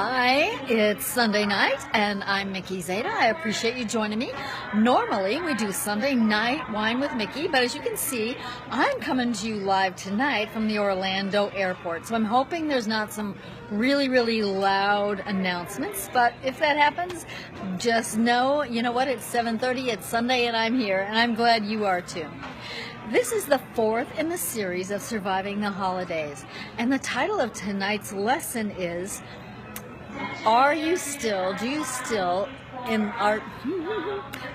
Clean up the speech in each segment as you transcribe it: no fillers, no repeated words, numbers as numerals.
Hi, it's Sunday night, and I'm Mickey Zeta. I appreciate you joining me. Normally, we do Sunday night wine with Mickey, but as you can see, I'm coming to you live tonight from the Orlando airport. So I'm hoping there's not some really loud announcements, but if that happens, just know, you know what, it's 7:30, it's Sunday, and I'm here, and I'm glad you are too. This is the fourth in the series of Surviving the Holidays, and the title of tonight's lesson is, do you still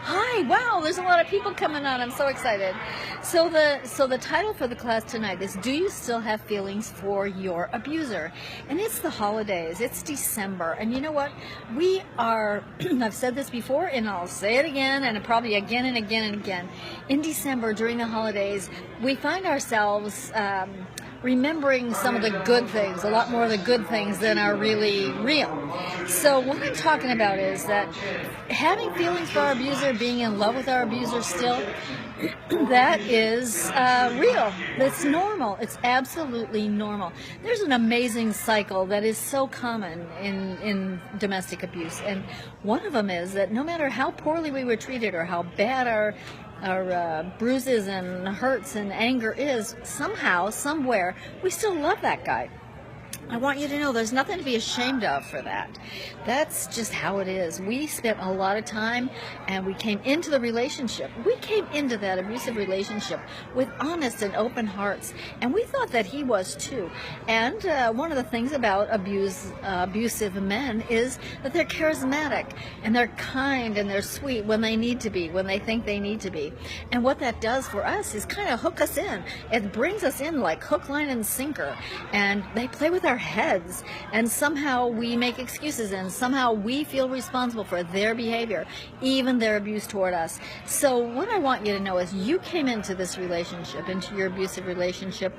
Hi, wow, there's a lot of people coming on. I'm so excited. So the title for the class tonight is, do you still have feelings for your abuser? And it's the holidays. It's December. And you know what? We are, I've said this before and I'll say it again and probably again and again and again. In December, during the holidays, we find ourselves remembering some of the good things, a lot more of the good things than are really real. So what I'm talking about is that having feelings for our abuser, being in love with our abuser still, that is real. That's normal. It's absolutely normal. There's an amazing cycle that is so common in domestic abuse, and one of them is that no matter how poorly we were treated or how bad our bruises and hurts and anger is, somehow, somewhere, we still love that guy. I want you to know there's nothing to be ashamed of for that. That's just how it is. We spent a lot of time and we came into the relationship. We came into that abusive relationship with honest and open hearts, and we thought that he was too. And one of the things about abusive men is that they're charismatic and they're kind and they're sweet when they need to be, when they think they need to be. And what that does for us is kind of hook us in. It brings us in like hook, line, and sinker. And they play with our heads, and somehow we make excuses, and somehow we feel responsible for their behavior, even their abuse toward us. So what I want you to know is you came into this relationship, into your abusive relationship,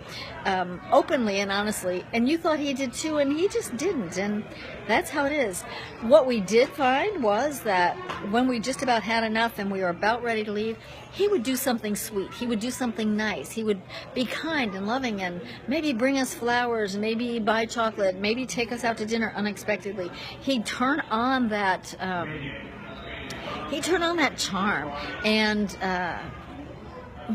openly and honestly, and you thought he did too, and he just didn't, and that's how it is. What we did find was that when we just about had enough and we were about ready to leave, he would do something sweet. He would do something nice. He would be kind and loving and maybe bring us flowers, maybe buy chocolate, maybe take us out to dinner unexpectedly. He'd turn on that charm, and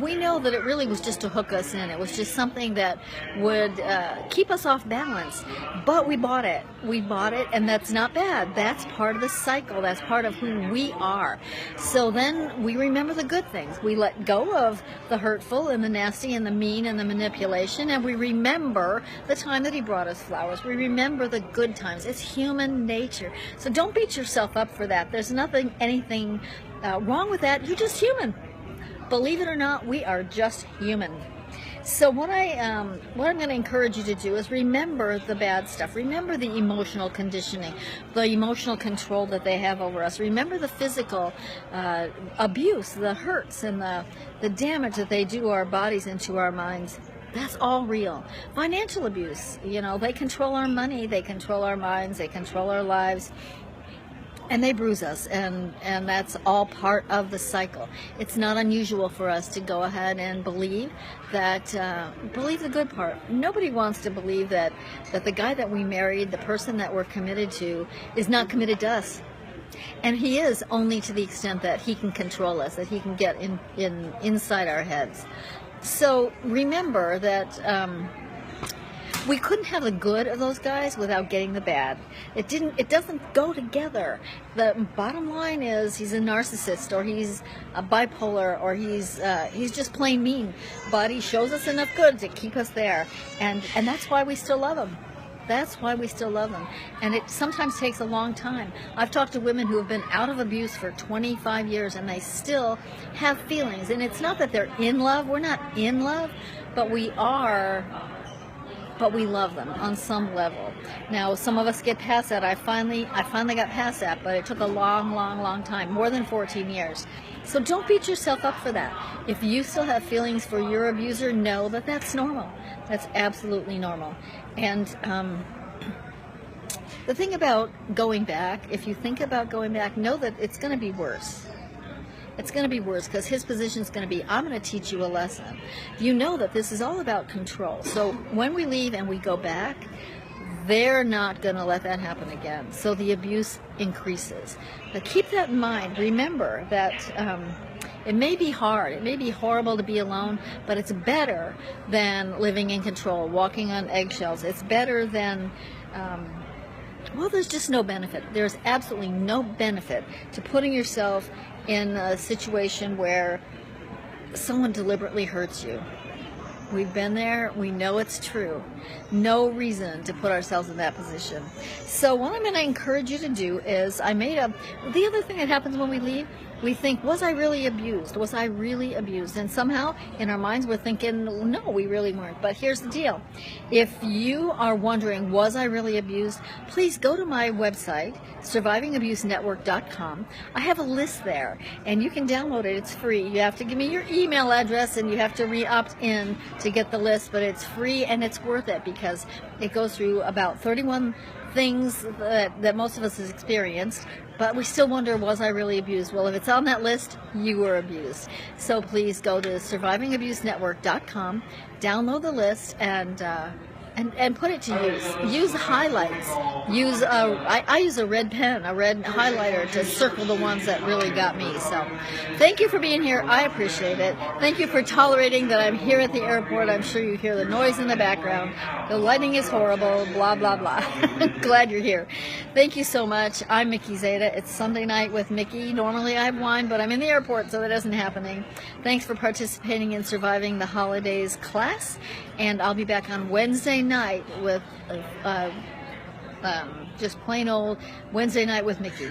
we know that it really was just to hook us in. It was just something that would keep us off balance. But we bought it. We bought it, and that's not bad. That's part of the cycle. That's part of who we are. So then we remember the good things. We let go of the hurtful and the nasty and the mean and the manipulation, and we remember the time that he brought us flowers. We remember the good times. It's human nature. So don't beat yourself up for that. There's anything wrong with that. You're just human. Believe it or not, we are just human. So what I'm going to encourage you to do is remember the bad stuff. Remember the emotional conditioning, the emotional control that they have over us. Remember the physical abuse, the hurts, and the damage that they do to our bodies and to our minds. That's all real. Financial abuse, they control our money, they control our minds, they control our lives. And they bruise us, and that's all part of the cycle. It's not unusual for us to go ahead and believe the good part. Nobody wants to believe that the guy that we married, the person that we're committed to, is not committed to us. And he is only to the extent that he can control us, that he can get inside our heads. So remember that we couldn't have the good of those guys without getting the bad. It doesn't go together. The bottom line is he's a narcissist, or he's a bipolar, or he's just plain mean. But he shows us enough good to keep us there, and that's why we still love him. That's why we still love them. And it sometimes takes a long time. I've talked to women who have been out of abuse for 25 years and they still have feelings. And it's not that they're in love. We're not in love, but we are. But we love them on some level. Now, some of us get past that. I finally got past that, but it took a long time, more than 14 years. So don't beat yourself up for that. If you still have feelings for your abuser, know that that's normal. That's absolutely normal. And the thing about going back, if you think about going back, know that it's going to be worse. It's going to be worse because his position is going to be, I'm going to teach you a lesson. You know that this is all about control. So when we leave and we go back, they're not going to let that happen again. So the abuse increases. But keep that in mind. Remember that it may be hard, it may be horrible to be alone, but it's better than living in control, walking on eggshells. It's better than, well, there's just no benefit. There's absolutely no benefit to putting yourself in a situation where someone deliberately hurts you. We've been there. We know it's true. No reason to put ourselves in that position. So what I'm going to encourage you to do is the other thing that happens when we leave, we think, was I really abused? Was I really abused? And somehow in our minds we're thinking, no, we really weren't. But here's the deal. If you are wondering, was I really abused? Please go to my website, survivingabusenetwork.com. I have a list there and you can download it. It's free. You have to give me your email address and you have to re-opt in to get the list, but it's free and it's worth it because it goes through about 31 things that most of us has experienced, but we still wonder, was I really abused? Well, if it's on that list, you were abused. So please go to survivingabusenetwork.com, download the list, and put it to use. Use highlights. Use I use a red pen, a red highlighter to circle the ones that really got me. So thank you for being here. I appreciate it. Thank you for tolerating that I'm here at the airport. I'm sure you hear the noise in the background. The lighting is horrible, blah, blah, blah. Glad you're here. Thank you so much. I'm Mickey Zeta. It's Sunday night with Mickey. Normally I have wine, but I'm in the airport, so that isn't happening. Thanks for participating in Surviving the Holidays class, and I'll be back on Wednesday night with just plain old Wednesday night with Mickey.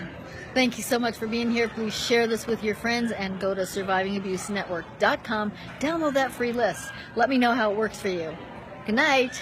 Thank you so much for being here. Please share this with your friends and go to survivingabusenetwork.com. Download that free list. Let me know how it works for you. Good night.